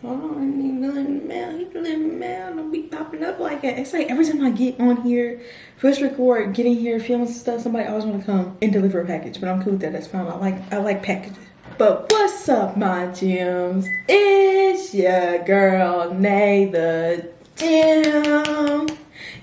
Hold on, he delivering the mail. He delivering the mail. Don't be popping up like that. It's like every time I get on here, first record, get in here, film some stuff, somebody always want to come and deliver a package. But I'm cool with that. That's fine. I like packages. But what's up, my gems? It's your girl, Nay the Gem.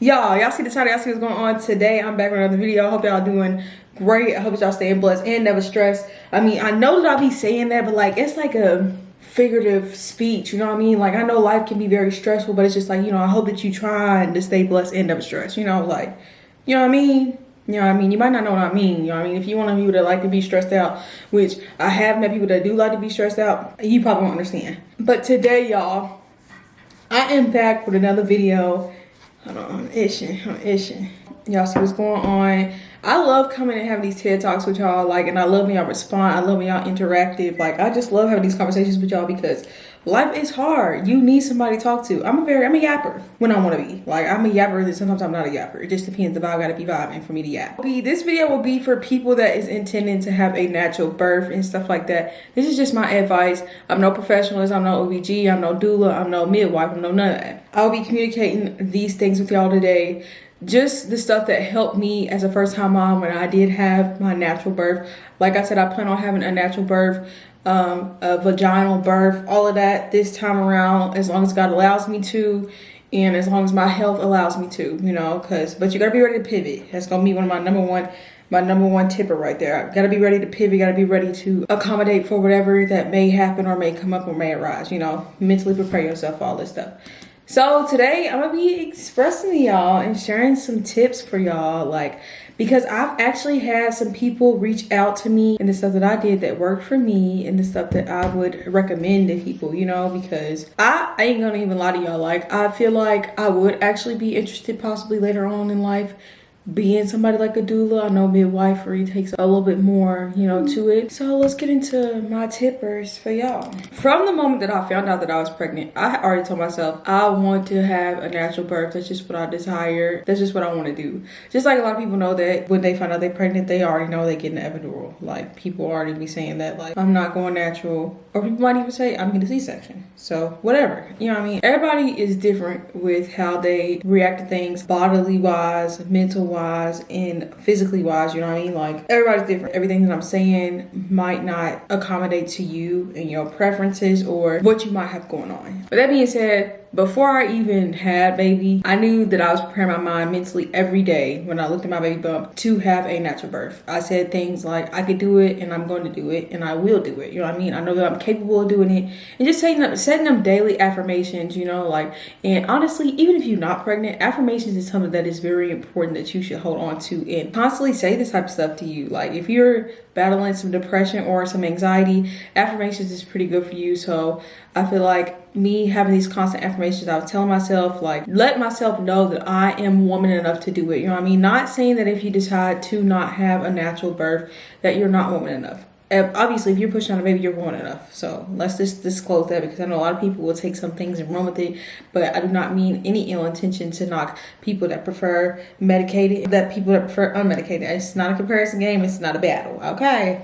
Y'all see the title, y'all see what's going on today. I'm back with another video. I hope y'all doing great. I hope y'all staying blessed and never stressed. I mean, I know that I'll be saying that, but like, it's like a figurative speech, you know what I mean? Like, I know life can be very stressful, but it's just like, you know, I hope that you trying to stay blessed and never stressed, you know, like, you know what I mean? You know what I mean? You might not know what I mean. You know what I mean? If you're one of you that like to be stressed out, which I have met people that do like to be stressed out, you probably won't understand. But today, y'all, I am back with another video. Hold on, I'm itching. Y'all see what's going on. I love coming and having these TED Talks with y'all, like, and I love when y'all respond. I love when y'all interactive. Like, I just love having these conversations with y'all because life is hard. You need somebody to talk to. I'm a yapper when I want to be. Like, I'm a yapper, and sometimes I'm not a yapper. It just depends. The vibe gotta be vibing for me to yap. This video will be for people that is intending to have a natural birth and stuff like that. This is just my advice. I'm no professionalist. I'm no OBG. I'm no doula. I'm no midwife. I'm no none of that. I'll be communicating these things with y'all today. Just the stuff that helped me as a first-time mom when I did have my natural birth. Like I said, I plan on having a natural birth, a vaginal birth, all of that this time around, as long as God allows me to, and as long as my health allows me to, you know, but you gotta be ready to pivot. That's gonna be one of my number one tipper right there. I gotta be ready to pivot, gotta be ready to accommodate for whatever that may happen or may come up or may arise, you know, mentally prepare yourself for all this stuff. So today I'm gonna be expressing to y'all and sharing some tips for y'all, like, because I've actually had some people reach out to me and the stuff that I did that worked for me and the stuff that I would recommend to people, you know, because I ain't gonna even lie to y'all, like, I feel like I would actually be interested possibly later on in life being somebody like a doula. I know midwifery takes a little bit more, you know, to it. So let's get into my tippers for y'all. From the moment that I found out that I was pregnant, I already told myself I want to have a natural birth. That's just what I desire. That's just what I want to do. Just like a lot of people know that when they find out they're pregnant, they already know they get an epidural. Like, people already be saying that, like, I'm not going natural. Or people might even say I'm getting a C-section. So whatever, you know what I mean? Everybody is different with how they react to things, bodily wise, mental wise, and physically wise, you know what I mean? Like, everybody's different. Everything that I'm saying might not accommodate to you and your preferences or what you might have going on. But that being said, before I even had baby, I knew that I was preparing my mind mentally every day when I looked at my baby bump to have a natural birth. I said things like, I could do it and I'm going to do it and I will do it. You know what I mean? I know that I'm capable of doing it. And just setting them daily affirmations, you know, like, and honestly, even if you're not pregnant, affirmations is something that is very important that you should hold on to and constantly say this type of stuff to you. Like, if you're battling some depression or some anxiety, affirmations is pretty good for you. So I feel like me having these constant affirmations, I was telling myself, like, let myself know that I am woman enough to do it. You know what I mean? Not saying that if you decide to not have a natural birth that you're not woman enough. Obviously, if you're pushing on a baby, you're woman enough. So let's just disclose that, because I know a lot of people will take some things and run with it, but I do not mean any ill intention to knock people that prefer medicated, that people that prefer unmedicated. It's not a comparison game. It's not a battle. Okay.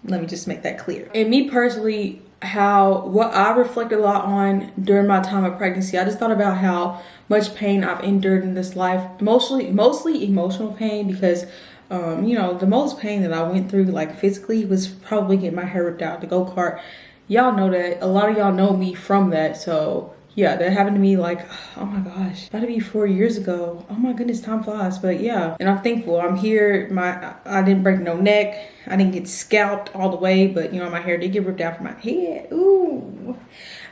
Let me just make that clear. And me personally, what I reflect a lot on during my time of pregnancy, I just thought about how much pain I've endured in this life, mostly emotional pain, because you know, the most pain that I went through, like, physically, was probably getting my hair ripped out, the go-kart. Y'all know that. A lot of y'all know me from that. So yeah, that happened to me, like, oh my gosh, about to be 4 years ago. Oh my goodness, time flies. But yeah, and I'm thankful. I'm here. I didn't break no neck. I didn't get scalped all the way, but, you know, my hair did get ripped out from my head. Ooh.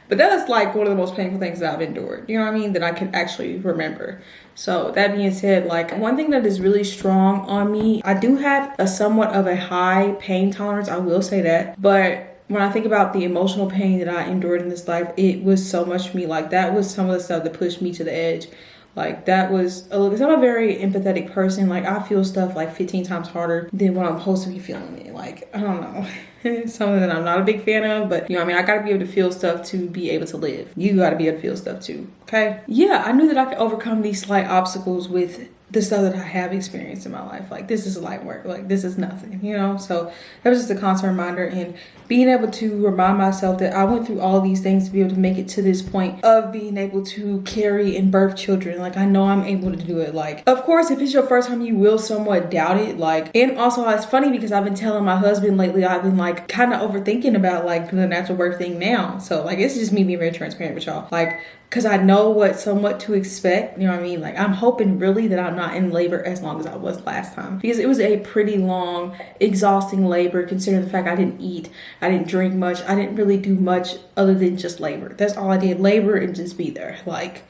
But that's like one of the most painful things that I've endured, you know what I mean, that I can actually remember. So that being said, like, one thing that is really strong on me, I do have a somewhat of a high pain tolerance, I will say that. But when I think about the emotional pain that I endured in this life, it was so much for me. Like, that was some of the stuff that pushed me to the edge. Like, that was, because I'm a very empathetic person. Like, I feel stuff like 15 times harder than what I'm supposed to be feeling it. Like, I don't know. something that I'm not a big fan of, but you know what I mean, I gotta be able to feel stuff to be able to live. You gotta be able to feel stuff too, okay? Yeah, I knew that I could overcome these slight obstacles with the stuff that I have experienced in my life. Like, this is light work, like this is nothing, you know? So that was just a constant reminder, and being able to remind myself that I went through all these things to be able to make it to this point of being able to carry and birth children. Like, I know I'm able to do it. Like, of course, if it's your first time, you will somewhat doubt it. Like, and also it's funny because I've been telling my husband lately, I've been like kind of overthinking about like the natural birth thing now. So like, it's just me being very transparent with y'all. Like, because I know what somewhat to expect, you know what I mean? Like, I'm hoping really that I'm not in labor as long as I was last time, because it was a pretty long, exhausting labor, considering the fact I didn't eat, I didn't drink much, I didn't really do much other than just labor. That's all I did, labor and just be there. Like,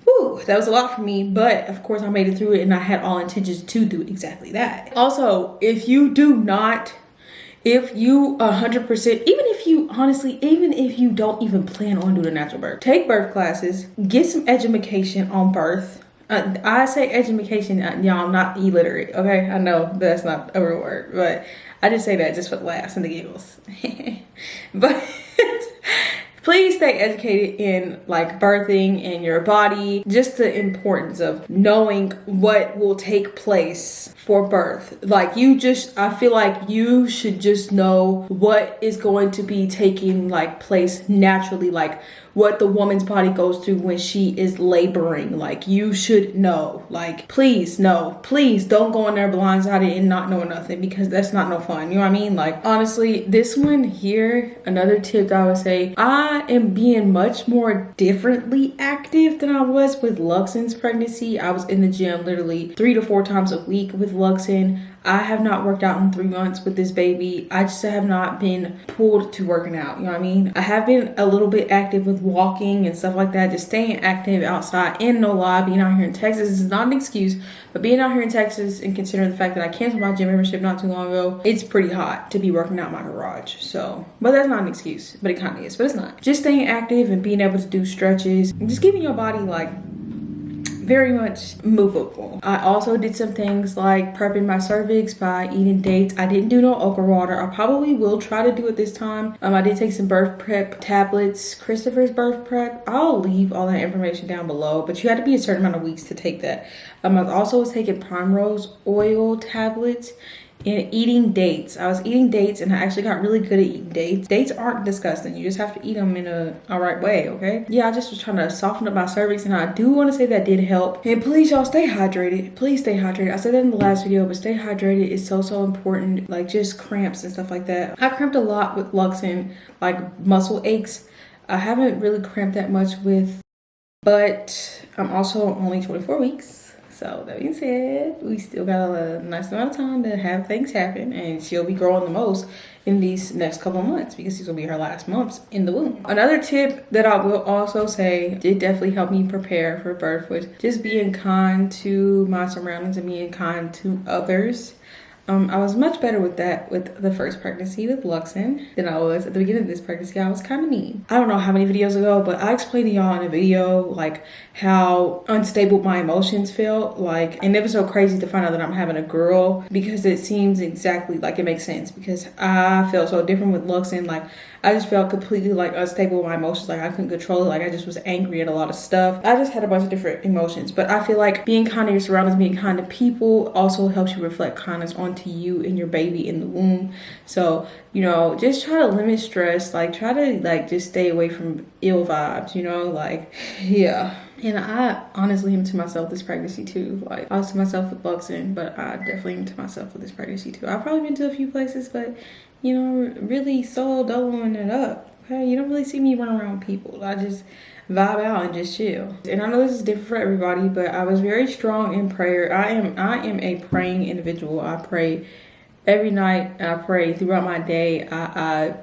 whew, that was a lot for me, but of course I made it through it, and I had all intentions to do exactly that. Also, if you 100%, even if you don't even plan on doing a natural birth, take birth classes, get some education on birth. I say education, y'all, I'm not illiterate, okay? I know that's not a real word, but I just say that just for the laughs and the giggles. But please stay educated in like birthing and your body, just the importance of knowing what will take place for birth. Like, I feel like you should just know what is going to be taking like place naturally, like what the woman's body goes through when she is laboring. Like, you should know. Like, please don't go in there blindsided and not know nothing, because that's not no fun, you know what I mean? Like, honestly, this one here, another tip that I would say, I am being much more differently active than I was with Luxon's pregnancy. I was in the gym literally 3 to 4 times a week with Luxon. I have not worked out in 3 months with this baby. I just have not been pulled to working out, you know what I mean? I have been a little bit active with walking and stuff like that, just staying active outside. And no lie, being out here in Texas is not an excuse, but being out here in Texas and considering the fact that I canceled my gym membership not too long ago, it's pretty hot to be working out in my garage. So, but that's not an excuse, but it kind of is, but it's not. Just staying active and being able to do stretches and just giving your body like very much movable. I also did some things like prepping my cervix by eating dates. I didn't do no okra water. I probably will try to do it this time. I did take some birth prep tablets, Christopher's birth prep. I'll leave all that information down below, but you had to be a certain amount of weeks to take that. I also was taking primrose oil tablets and eating dates. I was eating dates, and I actually got really good at eating dates. Dates aren't disgusting. You just have to eat them in a right way, okay? Yeah, I just was trying to soften up my cervix, and I do want to say that did help. And please, y'all, stay hydrated. Please stay hydrated. I said that in the last video, but stay hydrated is so important. Like, just cramps and stuff like that. I cramped a lot with Luxon, like muscle aches. I haven't really cramped that much with, but I'm also only 24 weeks. So that being said, we still got a nice amount of time to have things happen, and she'll be growing the most in these next couple of months because these will be her last months in the womb. Another tip that I will also say did definitely help me prepare for birth was just being kind to my surroundings and being kind to others. I was much better with that with the first pregnancy with Luxon than I was at the beginning of this pregnancy. I was kind of mean. I don't know how many videos ago, but I explained to y'all in a video like how unstable my emotions felt. Like, and it was so crazy to find out that I'm having a girl, because it seems exactly like it makes sense, because I felt so different with Luxon. Like, I just felt completely like unstable with my emotions. Like, I couldn't control it. Like, I just was angry at a lot of stuff. I just had a bunch of different emotions. But I feel like being kind to your surroundings, being kind to people also helps you reflect kindness onto you and your baby in the womb. So, you know, just try to limit stress. Like, try to like just stay away from ill vibes, you know, like, yeah. And I honestly am to myself this pregnancy too. Like, I was to myself with Luxon, but I definitely am to myself with this pregnancy too. I've probably been to a few places, but you know, really solo doloing it up. Okay, you don't really see me run around people. I just vibe out and just chill. And I know this is different for everybody, but I was very strong in prayer. I am a praying individual. I pray every night, and I pray throughout my day. I'm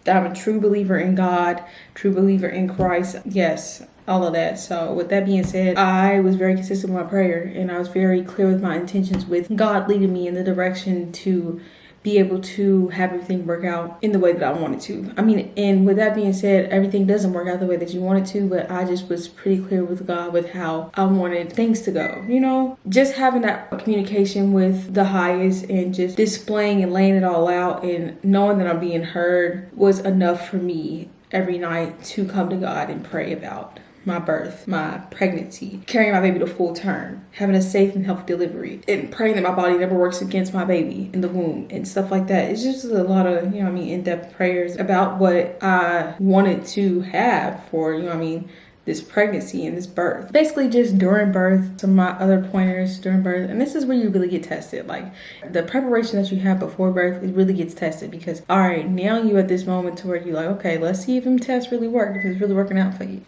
a true believer in God, true believer in Christ. Yes, all of that. So with that being said, I was very consistent with my prayer, and I was very clear with my intentions with God leading me in the direction to be able to have everything work out in the way that I wanted to. I mean, and with that being said, everything doesn't work out the way that you want it to, but I just was pretty clear with God with how I wanted things to go, you know? Just having that communication with the highest and just displaying and laying it all out and knowing that I'm being heard was enough for me every night to come to God and pray about my birth, my pregnancy, carrying my baby to full term, having a safe and healthy delivery, and praying that my body never works against my baby in the womb and stuff like that. It's just a lot of, you know what I mean, in-depth prayers about what I wanted to have for, you know what I mean, this pregnancy and this birth. Basically just during birth, some of my other pointers during birth, and this is where you really get tested. Like the preparation that you have before birth, it really gets tested because, all right, now you at this moment to where you're like, okay, let's see if them tests really work, if it's really working out for you.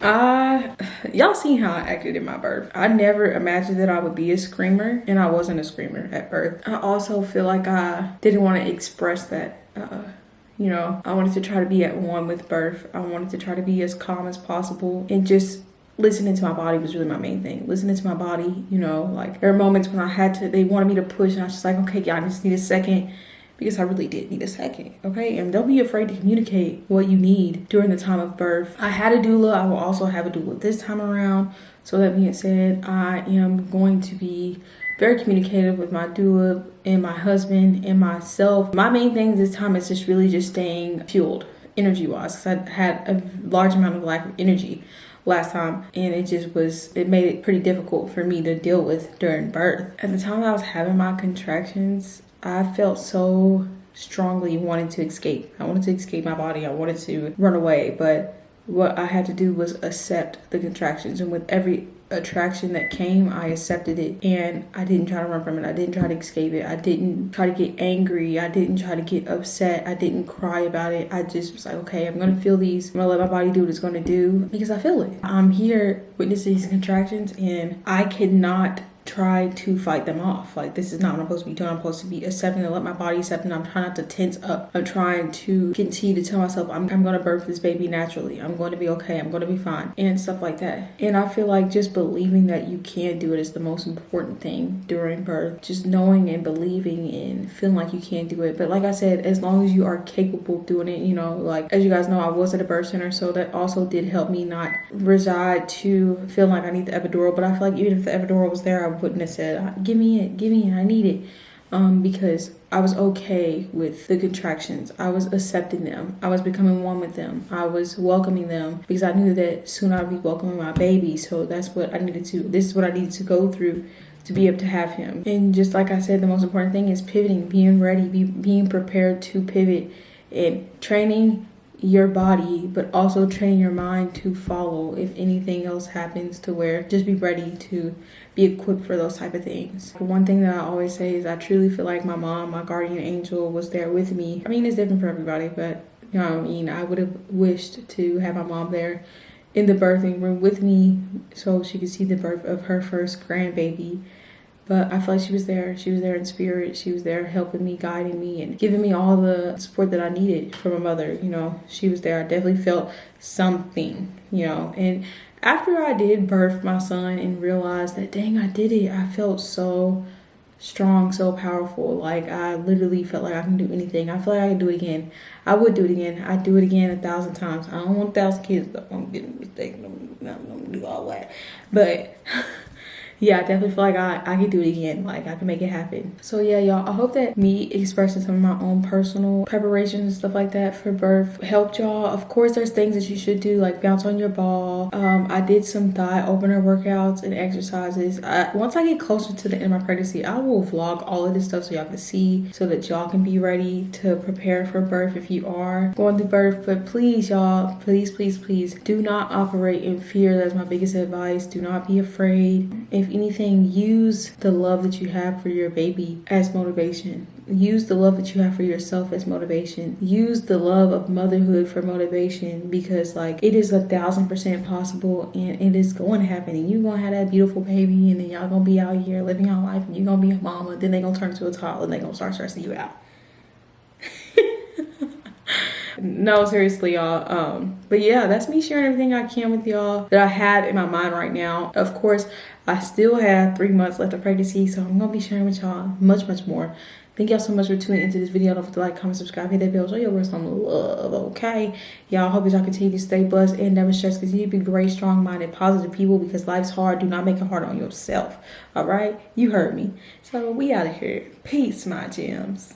Y'all seen how I acted in my birth. I never imagined that I would be a screamer, and I wasn't a screamer at birth. I also feel like I didn't want to express that. You know, I wanted to try to be at one with birth. I wanted to try to be as calm as possible, and just listening to my body was really my main thing. Listening to my body, you know, like there were moments when they wanted me to push, and I was just like, okay, yeah, I just need a second, because I really did need a second, okay? And don't be afraid to communicate what you need during the time of birth. I had a doula. I will also have a doula this time around. So that being said, I am going to be very communicative with my doula and my husband and myself. My main thing this time is just really just staying fueled energy-wise, because I had a large amount of lack of energy last time, and it made it pretty difficult for me to deal with during birth. At the time that I was having my contractions, I felt so strongly wanting to escape. I wanted to escape my body. I wanted to run away, but what I had to do was accept the contractions, and with every attraction that came, I accepted it, and I didn't try to run from it. I didn't try to escape it. I didn't try to get angry. I didn't try to get upset. I didn't cry about it. I just was like, okay, I'm gonna feel these. I'm gonna let my body do what it's gonna do because I feel it. I'm here witnessing these contractions, and I cannot try to fight them off. Like, this is not what I'm supposed to be doing. I'm supposed to be accepting and let my body accept, and I'm trying not to tense up. I'm trying to continue to tell myself I'm going to birth this baby naturally. I'm going to be okay. I'm going to be fine, and stuff like that. And I feel like just believing that you can do it is the most important thing during birth. Just knowing and believing and feeling like you can do it. But like I said, as long as you are capable of doing it, you know, like as you guys know, I was at a birth center, so that also did help me not reside to feeling like I need the epidural. But I feel like even if the epidural was there, I wouldn't have said, give me it, I need it. Because I was okay with the contractions. I was accepting them. I was becoming one with them. I was welcoming them because I knew that soon I'd be welcoming my baby. So this is what I needed to go through to be able to have him. And just like I said, the most important thing is pivoting, being ready, being prepared to pivot, and training your body, but also train your mind to follow if anything else happens, to where just be ready to be equipped for those type of things. One thing that I always say is I truly feel like my mom, my guardian angel, was there with me. I mean, it's different for everybody, but you know what I mean, I would have wished to have my mom there in the birthing room with me so she could see the birth of her first grandbaby. But I feel like she was there. She was there in spirit. She was there helping me, guiding me, and giving me all the support that I needed from a mother. You know, she was there. I definitely felt something, you know. And after I did birth my son and realized that, dang, I did it, I felt so strong, so powerful. Like, I literally felt like I can do anything. I feel like I can do it again. I would do it again. I'd do it again 1,000 times. I don't want 1,000 kids. I don't get a mistake. I'm going to do all that. But yeah, I definitely feel like I could do it again. Like, I can make it happen. So yeah, y'all, I hope that me expressing some of my own personal preparations and stuff like that for birth helped y'all. Of course, there's things that you should do, like bounce on your ball. I did some thigh opener workouts and exercises. Once I get closer to the end of my pregnancy, I will vlog all of this stuff so y'all can see, so that y'all can be ready to prepare for birth if you are going through birth. But please, y'all, please, please, please do not operate in fear. That's my biggest advice. Do not be afraid. If anything, use the love that you have for your baby as motivation. Use the love that you have for yourself as motivation. Use the love of motherhood for motivation, because like, it is 1,000% possible, and it is going to happen, and you're going to have that beautiful baby, and then y'all going to be out here living your life, and you're going to be a mama. Then they're going to turn into a toddler, and they're going to start stressing you out. No, seriously, y'all. But yeah, that's me sharing everything I can with y'all that I have in my mind right now. Of course, I still have 3 months left of pregnancy, so I'm gonna be sharing with y'all much more Thank y'all so much for tuning into this video. Don't forget to like, comment, subscribe, hit that bell, show your words on the love, okay? Y'all, hope y'all continue to stay blessed and never stressed. Continue to be great, strong-minded, positive people because life's hard. Do not make it hard on yourself, all right? You heard me. So we out of here. Peace, my gems.